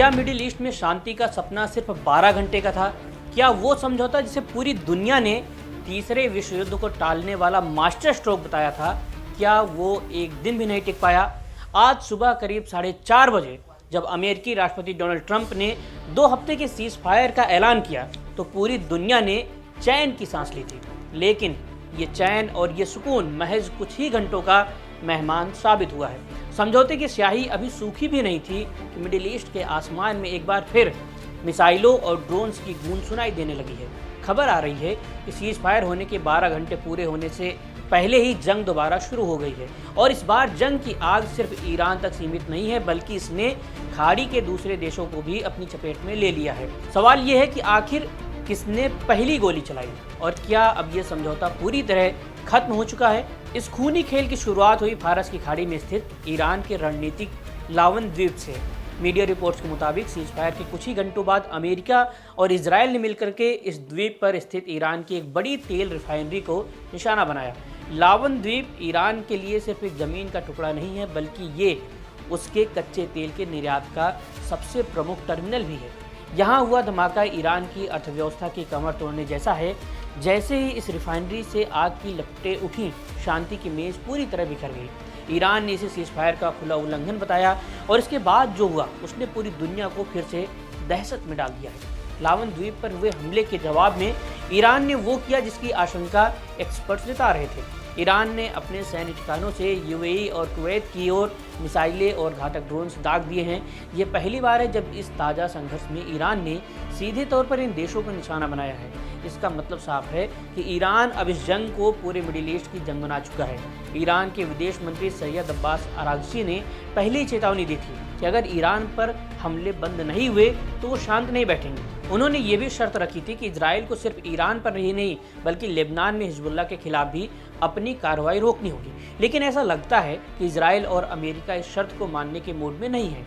क्या middle east में शांति का सपना सिर्फ 12 घंटे का था? क्या वो समझौता जिसे पूरी दुनिया ने तीसरे विश्व युद्ध को टालने वाला मास्टर स्ट्रोक बताया था, क्या वो एक दिन भी नहीं टिक पाया? आज सुबह करीब 4:30 बजे जब अमेरिकी राष्ट्रपति डोनाल्ड ट्रंप ने 2 हफ्ते के सीज फायर का ऐलान किया तो पूरी दुनिया ने चैन की सांस ली थी। लेकिन ये चैन और ये सुकून महज कुछ ही घंटों का मेहमान साबित हुआ है। समझौते की स्याही अभी सूखी भी नहीं थी कि मिडिल ईस्ट के आसमान में एक बार फिर मिसाइलों और ड्रोन्स की गूंज सुनाई देने लगी है। खबर आ रही है कि सीज फायर होने के 12 घंटे पूरे होने से पहले ही जंग दोबारा शुरू हो गई है और इस बार जंग की आग सिर्फ ईरान तक सीमित नहीं है, बल्कि इसने खाड़ी के दूसरे देशों को भी अपनी चपेट में ले लिया है। सवाल यह है कि आखिर किसने पहली गोली चलाई और क्या अब यह समझौता पूरी तरह खत्म हो चुका है? इस खूनी खेल की शुरुआत हुई फारस की खाड़ी में स्थित ईरान के रणनीतिक लावन द्वीप से। मीडिया रिपोर्ट्स के मुताबिक सीज फायर के कुछ ही घंटों बाद अमेरिका और इजराइल ने मिलकर के इस द्वीप पर स्थित ईरान की एक बड़ी तेल रिफाइनरी को निशाना बनाया। लावन द्वीप ईरान के लिए सिर्फ एक जमीन का टुकड़ा नहीं है, बल्कि ये उसके कच्चे तेल के निर्यात का सबसे प्रमुख टर्मिनल भी है। यहाँ हुआ धमाका ईरान की अर्थव्यवस्था की कमर तोड़ने जैसा है। जैसे ही इस रिफाइनरी से आग की लपटें उठी, शांति की मेज पूरी तरह बिखर गई। ईरान ने इसे सीज फायर का खुला उल्लंघन बताया और इसके बाद जो हुआ उसने पूरी दुनिया को फिर से दहशत में डाल दिया है। लावन द्वीप पर हुए हमले के जवाब में ईरान ने वो किया जिसकी आशंका एक्सपर्ट्स जता रहे थे। ईरान ने अपने सैन्य ठिकानों से यूएई और कुवैत की ओर मिसाइलें और घातक ड्रोन्स दाग दिए हैं। ये पहली बार है जब इस ताज़ा संघर्ष में ईरान ने सीधे तौर पर इन देशों को निशाना बनाया है। इसका मतलब साफ है कि ईरान अब इस जंग को पूरे मिडिल ईस्ट की जंग बना चुका है। ईरान के विदेश मंत्री सैयद अब्बास अरागची ने पहले ही चेतावनी दी थी कि अगर ईरान पर हमले बंद नहीं हुए तो वो शांत नहीं बैठेंगे। उन्होंने ये भी शर्त रखी थी कि इजराइल को सिर्फ ईरान पर ही नहीं बल्कि लेबनान में हिजबुल्लाह के खिलाफ भी अपनी कार्रवाई रोकनी होगी। लेकिन ऐसा लगता है कि इजराइल और अमेरिका इस शर्त को मानने के मूड में नहीं है।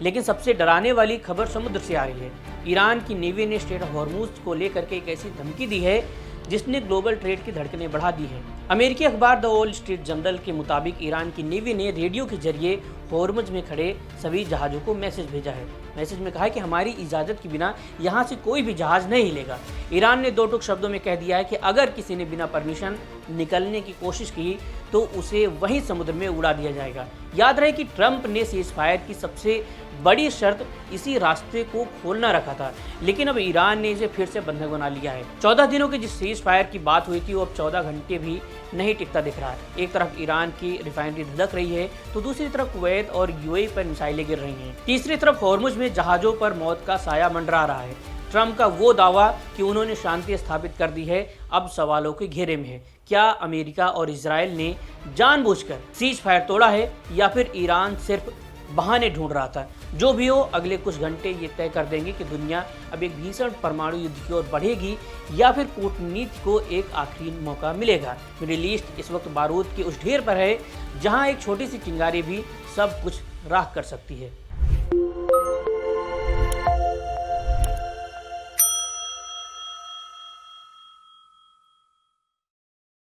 लेकिन सबसे डराने वाली खबर समुद्र से आ रही है। ईरान की नेवी ने स्ट्रेट ऑफ हॉर्मुज को लेकर के एक ऐसी धमकी दी है जिसने ग्लोबल ट्रेड की धड़कनें बढ़ा दी है। अमेरिकी अखबार द वॉल स्ट्रीट जर्नल के मुताबिक ईरान की नेवी ने रेडियो के जरिए हॉर्मुज में खड़े सभी जहाज़ों को मैसेज भेजा है। मैसेज में कहा है कि हमारी इजाज़त के बिना यहाँ से कोई भी जहाज़ नहीं हिलेगा। ईरान ने 2 टूक शब्दों में कह दिया है कि अगर किसी ने बिना परमिशन निकलने की कोशिश की तो उसे वहीं समुद्र में उड़ा दिया जाएगा। याद रहे कि ट्रंप ने सीज फायर की सबसे बड़ी शर्त इसी रास्ते को खोलना रखा था, लेकिन अब ईरान ने इसे फिर से बंधक बना लिया है। 14 दिनों की जिस सीज फायर की बात हुई थी वो अब 14 घंटे भी नहीं टिकता दिख रहा है। एक तरफ ईरान की रिफाइनरी धधक रही है तो दूसरी तरफ कुवैत और यूएई पर मिसाइलें गिर रही हैं। तीसरी तरफ हॉर्मुज में जहाज़ों पर मौत का साया मंडरा रहा है। ट्रंप का वो दावा कि उन्होंने शांति स्थापित कर दी है अब सवालों के घेरे में है। क्या अमेरिका और इजराइल ने जानबूझकर सीज फायर तोड़ा है या फिर ईरान सिर्फ बहाने ढूंढ रहा था? जो भी हो, अगले कुछ घंटे ये तय कर देंगे कि दुनिया अब एक भीषण परमाणु युद्ध की ओर बढ़ेगी या फिर कूटनीति को एक आखिरी मौका मिलेगा। मिडिल ईस्ट इस वक्त बारूद के उस ढेर पर है जहां एक छोटी सी चिंगारी भी सब कुछ राख कर सकती है।